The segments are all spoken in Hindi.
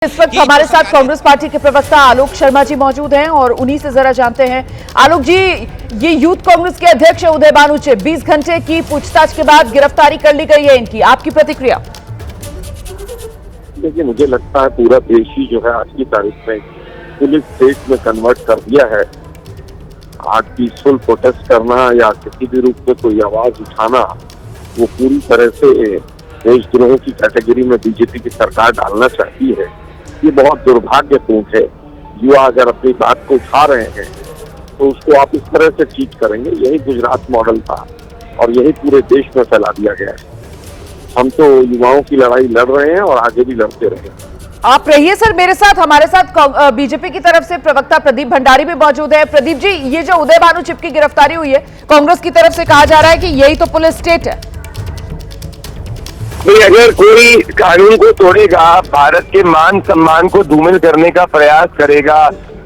इस वक्त हमारे साथ कांग्रेस पार्टी के प्रवक्ता आलोक शर्मा जी मौजूद हैं और उन्हीं से जरा जानते हैं। आलोक जी, ये यूथ कांग्रेस के अध्यक्ष उदय भानु चिब 20 घंटे की पूछताछ के बाद गिरफ्तारी कर ली गई है इनकी, आपकी प्रतिक्रिया? देखिए, मुझे लगता है पूरा देश ही जो है आज की तारीख में पुलिस स्टेट में कन्वर्ट कर दिया है। आज पीसफुल प्रोटेस्ट करना या किसी भी रूप में कोई आवाज उठाना वो पूरी तरह से देशद्रोह की कैटेगरी में बीजेपी की सरकार डालना चाहती है। ये बहुत दुर्भाग्यपूर्ण है। युवा अगर अपनी बात को उठा रहे हैं तो उसको आप इस तरह से ट्रीट करेंगे। यही गुजरात मॉडल था और यही पूरे देश में फैला दिया गया है। हम तो युवाओं की लड़ाई लड़ रहे हैं और आगे भी लड़ते रहेंगे। आप रहिए सर मेरे साथ। हमारे साथ बीजेपी की तरफ से प्रवक्ता प्रदीप भंडारी भी मौजूद है। प्रदीप जी, ये जो उदय भानु चिब की गिरफ्तारी हुई है, कांग्रेस की तरफ से कहा जा रहा है कि यही तो पुलिस स्टेट है। अगर कोई कानून को तोड़ेगा, भारत के मान सम्मान को धूमिल करने का प्रयास करेगा,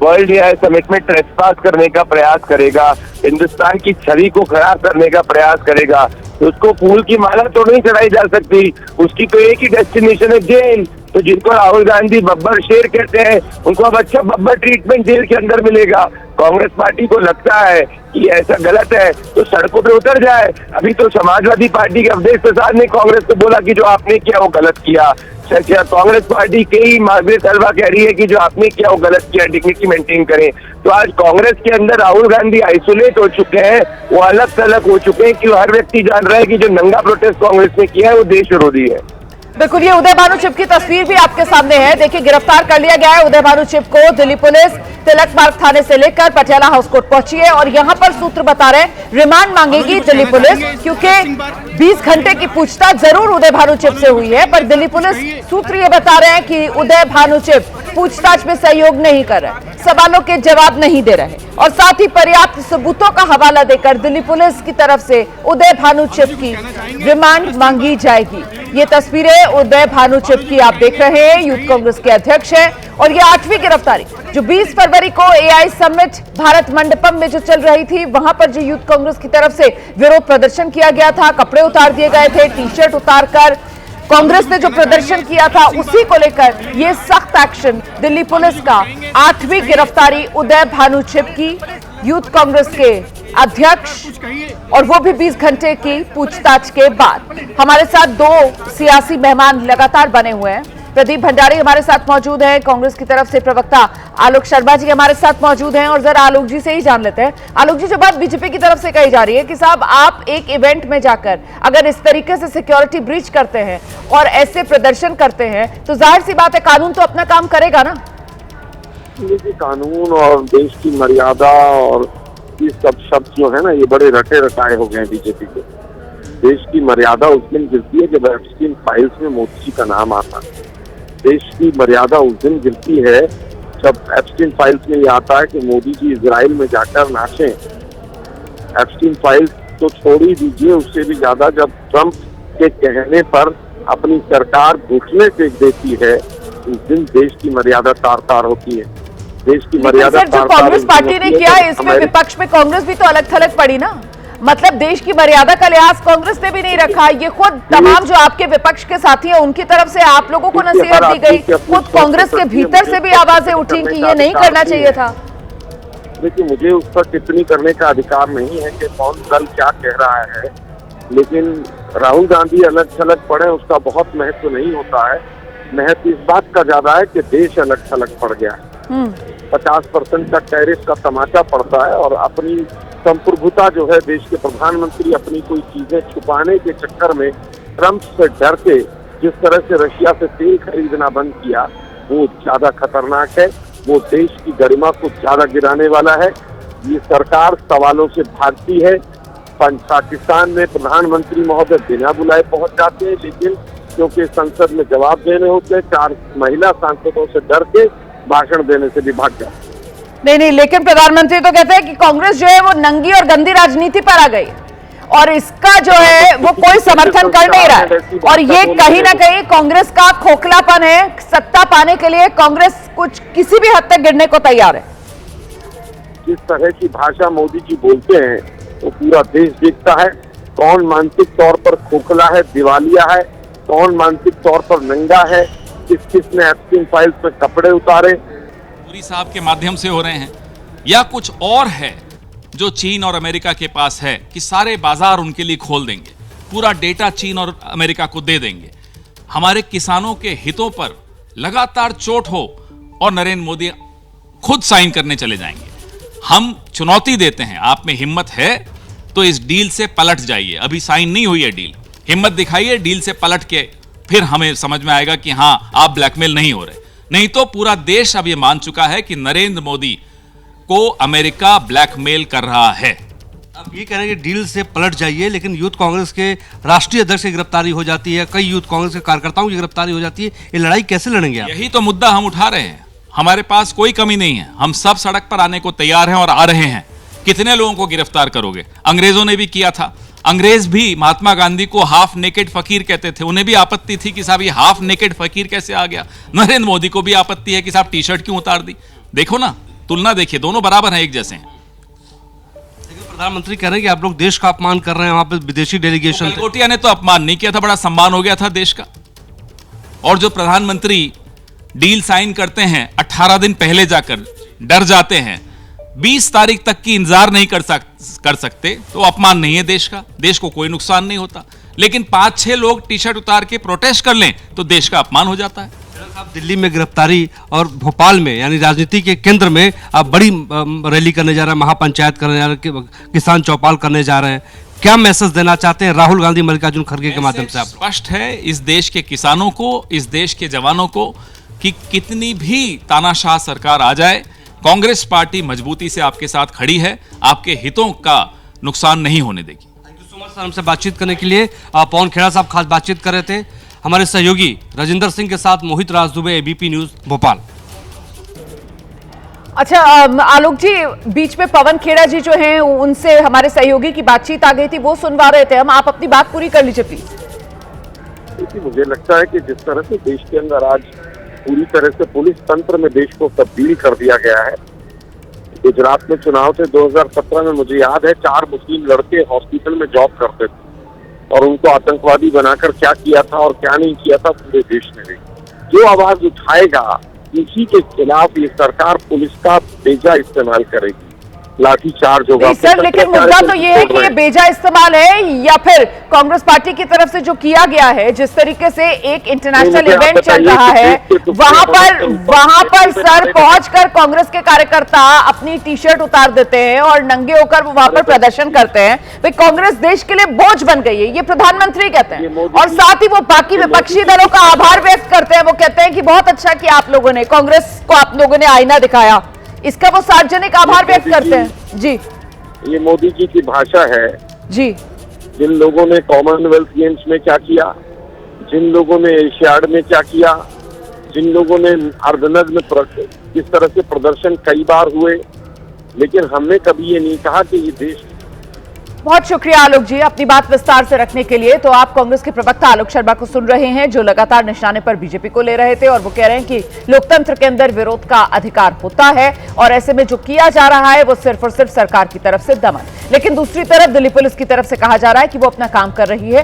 वर्ल्ड न्याय समिट में ट्रेसपास करने का प्रयास करेगा, हिंदुस्तान की छवि को खराब करने का प्रयास करेगा, तो उसको फूल की माला तो नहीं चढ़ाई जा सकती। उसकी तो एक ही डेस्टिनेशन है, जेल। तो जिनको राहुल गांधी बब्बर शेर कहते हैं, उनको अब अच्छा बब्बर ट्रीटमेंट जेल के अंदर मिलेगा। कांग्रेस पार्टी को लगता है कि ऐसा गलत है तो सड़कों पे उतर जाए। अभी तो समाजवादी पार्टी के अवधेश प्रसाद ने कांग्रेस को बोला कि जो आपने किया वो गलत किया। कांग्रेस पार्टी के ही मार्गरेट अलवा कह रही है कि जो आपने किया वो गलत किया, डिग्निटी मेंटेन करें। तो आज कांग्रेस के अंदर राहुल गांधी आइसोलेट हो चुके हैं, वो अलग थलग हो चुके हैं कि हर व्यक्ति जान रहा है कि जो नंगा प्रोटेस्ट कांग्रेस ने किया है वो देश विरोधी है। बिल्कुल, ये उदय भानु चिब की तस्वीर भी आपके सामने है। देखिए, गिरफ्तार कर लिया गया है उदय भानु चिब को। दिल्ली पुलिस तिलक मार्ग थाने से लेकर पटियाला हाउस कोर्ट पहुंची है और यहां पर सूत्र बता रहे हैं रिमांड मांगेगी दिल्ली पुलिस, क्योंकि 20 घंटे की पूछताछ जरूर उदय भानु चिब से हुई है, पर दिल्ली पुलिस सूत्र ये बता रहे हैं कि उदय भानु चिब पूछताछ में सहयोग नहीं कर रहे, सवालों के जवाब नहीं दे रहे और साथ ही पर्याप्त सबूतों का हवाला देकर दिल्ली पुलिस की तरफ से उदय भानु चिब की रिमांड मांगी जाएगी। ये तस्वीरें उदय भानु चिब की आप देख रहे हैं, यूथ कांग्रेस के अध्यक्ष हैं और ये 8वीं गिरफ्तारी जो 20 फरवरी को एआई समिट भारत मंडपम में जो चल रही थी, वहां पर जो यूथ कांग्रेस की तरफ से विरोध प्रदर्शन किया गया था, कपड़े उतार दिए गए थे, टी शर्ट उतारकर कांग्रेस ने जो प्रदर्शन किया था उसी को लेकर ये सख्त एक्शन दिल्ली पुलिस का। 8वीं गिरफ्तारी उदय भानु चिब की, यूथ कांग्रेस के अध्यक्ष, और वो भी 20 घंटे की पूछताछ के बाद। हमारे साथ 2 सियासी मेहमान लगातार बने हुए हैं। प्रदीप भंडारी हमारे साथ मौजूद हैं, कांग्रेस की तरफ से प्रवक्ता आलोक शर्मा जी हमारे साथ मौजूद हैं और जरा आलोक जी से ही जान लेते हैं। आलोक जी, जो बात बीजेपी की तरफ से कही जा रही है कि साहब आप एक इवेंट में जाकर अगर इस तरीके से सिक्योरिटी ब्रीच करते हैं और ऐसे प्रदर्शन करते हैं तो जाहिर सी बात है कानून तो अपना काम करेगा ना। देखिए, कानून और देश की मर्यादा और ये सब शब्द जो है ना, ये बड़े रटे रटाए हो गए हैं बीजेपी के। देश की मर्यादा उस दिन गिरती है जब एप्स्टीन फाइल्स में मोदी जी का नाम आता है। देश की मर्यादा उस दिन गिरती है जब एप्स्टीन फाइल्स में ये आता है कि मोदी जी इजराइल में जाकर नाचें। एप्स्टीन फाइल्स तो छोड़ ही दीजिए, उससे भी ज्यादा जब ट्रंप के कहने पर अपनी सरकार घुटने टेक देती है, उस दिन देश की मर्यादा तार-तार होती है। देश की मर्यादा जो कांग्रेस पार्टी ने किया है इसमें विपक्ष में कांग्रेस भी तो अलग थलग पड़ी ना। मतलब देश की मर्यादा का लिहाज कांग्रेस ने भी नहीं रखा। ये खुद तमाम जो आपके विपक्ष के साथी हैं उनकी तरफ से आप लोगों को नसीहत दी गई, खुद कांग्रेस के भीतर से भी आवाजें उठी कि ये नहीं करना चाहिए था। देखिए, मुझे उस पर टिप्पणी करने का अधिकार नहीं है कि कौन दल क्या कह रहा है, लेकिन राहुल गांधी अलग थलग पड़े उसका बहुत महत्व नहीं होता है। महत्व इस बात का ज्यादा है कि देश अलग थलग पड़ गया है। 50% का टैरिफ का तमाचा पड़ता है और अपनी संप्रभुता जो है, देश के प्रधानमंत्री अपनी कोई चीजें छुपाने के चक्कर में ट्रंप से डर के जिस तरह से रशिया से तेल खरीदना बंद किया, वो ज्यादा खतरनाक है। वो देश की गरिमा को ज्यादा गिराने वाला है। ये सरकार सवालों से भागती है। पाकिस्तान में प्रधानमंत्री महोदय बिना बुलाए पहुंच जाते हैं, लेकिन क्योंकि संसद में जवाब देने होते हैं, 4 महिला सांसदों से डर के भाषण देने से भी भाग जाते। नहीं, लेकिन प्रधानमंत्री तो कहते हैं कि कांग्रेस जो है वो नंगी और गंदी राजनीति पर आ गई और इसका जो है वो कोई समर्थन कर नहीं रहा है और ये कहीं ना कहीं कांग्रेस का खोखलापन है। सत्ता पाने के लिए कांग्रेस कुछ किसी भी हद तक गिरने को तैयार है। जिस तरह की भाषा मोदी जी बोलते हैं तो पूरा देश देखता है कौन मानसिक तौर पर खोखला है, दिवालिया है, कौन मानसिक तौर पर नंगा है, किस किस ने एप्स्टीन फाइल्स में कपड़े उतारे। पुरी साहब के माध्यम से हो रहे हैं या कुछ और है जो चीन और अमेरिका के पास है कि सारे बाजार उनके लिए खोल देंगे, पूरा डेटा चीन और अमेरिका को दे देंगे, हमारे किसानों के हितों पर लगातार चोट हो और नरेंद्र मोदी खुद साइन करने चले जाएंगे। हम चुनौती देते हैं, आप में हिम्मत है तो इस डील से पलट जाइए। अभी साइन नहीं हुई है डील, हिम्मत दिखाइए, डील से पलट के फिर हमें समझ में आएगा कि हां आप ब्लैकमेल नहीं हो रहे। नहीं तो पूरा देश अब यह मान चुका है कि नरेंद्र मोदी को अमेरिका ब्लैकमेल कर रहा है। अब ये कह रहे हैं कि डील से पलट जाइए, लेकिन यूथ कांग्रेस के राष्ट्रीय अध्यक्ष की गिरफ्तारी हो जाती है, कई यूथ कांग्रेस के कार्यकर्ताओं की गिरफ्तारी हो जाती है, ये लड़ाई कैसे लड़ेंगे आप? यही तो मुद्दा हम उठा रहे हैं। हमारे पास कोई कमी नहीं है, हम सब सड़क पर आने को तैयार हैं और आ रहे हैं। कितने लोगों को गिरफ्तार करोगे? अंग्रेजों ने भी किया था। अंग्रेज भी महात्मा गांधी को हाफ नेकेड फकीर कहते थे, उन्हें भी आपत्ति थी कि साहब ये हाफ नेकेड फकीर कैसे आ गया। नरेंद्र मोदी को भी आपत्ति है कि साहब टी शर्ट क्यों उतार दी। देखो ना, तुलना देखिए, दोनों बराबर हैं, एक जैसे हैं। लेकिन प्रधानमंत्री कह रहे हैं कि आप लोग देश का अपमान कर रहे हैं, वहां पे विदेशी डेलीगेशन थे। गलगोटिया ने तो अपमान नहीं किया था, बड़ा सम्मान हो गया था देश का। और जो प्रधानमंत्री डील साइन करते हैं 18 दिन पहले जाकर डर जाते हैं, 20 तारीख तक की इंतजार नहीं कर सकते, तो अपमान नहीं है देश का, देश को कोई नुकसान नहीं होता। लेकिन 5-6 लोग टी शर्ट उतार के प्रोटेस्ट कर लें तो देश का अपमान हो जाता है। आप दिल्ली में गिरफ्तारी और भोपाल में यानी राजनीति के केंद्र में आप बड़ी रैली करने जा रहे हैं, महापंचायत करने जा रहे हैं, किसान चौपाल करने जा रहे हैं, क्या मैसेज देना चाहते हैं राहुल गांधी मल्लिकार्जुन खड़गे के माध्यम से? आप स्पष्ट है इस देश के किसानों को, इस देश के जवानों को कि कितनी भी तानाशाह सरकार आ जाए, कांग्रेस पार्टी मजबूती से आपके साथ खड़ी है, आपके हितों का नुकसान नहीं होने देगी। Thank you so much sir, हमसे बातचीत करने के लिए। पवन खेड़ा साहब खास बातचीत कर रहे थे। हमारे सहयोगी राजेंद्र सिंह के साथ मोहित राज दुबे, एबीपी न्यूज भोपाल। अच्छा आलोक जी, बीच में पवन खेड़ा जी जो हैं उनसे हमारे सहयोगी की बातचीत आ गई थी, वो सुनवा रहे थे हम। आप अपनी बात पूरी कर लीजिए प्लीज। क्योंकि मुझे लगता है कि जिस तरह से देश के अंदर आज पूरी तरह से पुलिस तंत्र में देश को तब्दील कर दिया गया है। गुजरात में चुनाव थे 2017 में, मुझे याद है 4 मुस्लिम लड़के हॉस्पिटल में जॉब करते थे और उनको आतंकवादी बनाकर क्या किया था और क्या नहीं किया था पूरे देश ने देखा। जो आवाज उठाएगा इसी के खिलाफ ये सरकार पुलिस का बेजा इस्तेमाल करेगी, लाठी चार्ज होगा। सर लेकिन मुद्दा तो ये है कि ये बेजा इस्तेमाल है या फिर कांग्रेस पार्टी की तरफ से जो किया गया है, जिस तरीके से एक इंटरनेशनल इवेंट चल रहा है, वहां पर सर पहुंचकर कांग्रेस के कार्यकर्ता अपनी टी शर्ट उतार देते हैं और नंगे होकर वहां पर प्रदर्शन करते हैं। भाई कांग्रेस देश के लिए बोझ बन गई है, ये प्रधानमंत्री कहते हैं, और साथ ही वो बाकी विपक्षी दलों का आभार व्यक्त करते हैं। वो कहते हैं कि बहुत अच्छा किया आप लोगों ने, कांग्रेस को आप लोगों ने आईना दिखाया, इसका वो सार्वजनिक आभार व्यक्त करते हैं। जी, ये मोदी जी की भाषा है। जी, जिन लोगों ने कॉमनवेल्थ गेम्स में क्या किया, जिन लोगों ने एशियाड में क्या किया, जिन लोगों ने अर्धनग्न किस तरह से प्रदर्शन कई बार हुए, लेकिन हमने कभी ये नहीं कहा कि ये देश। बहुत शुक्रिया आलोक जी अपनी बात विस्तार से रखने के लिए। तो आप कांग्रेस के प्रवक्ता आलोक शर्मा को सुन रहे हैं, जो लगातार निशाने पर बीजेपी को ले रहे थे, और वो कह रहे हैं कि लोकतंत्र के अंदर विरोध का अधिकार होता है और ऐसे में जो किया जा रहा है वो सिर्फ और सिर्फ सरकार की तरफ से दमन। लेकिन दूसरी तरफ दिल्ली पुलिस की तरफ से कहा जा रहा है कि वो अपना काम कर रही है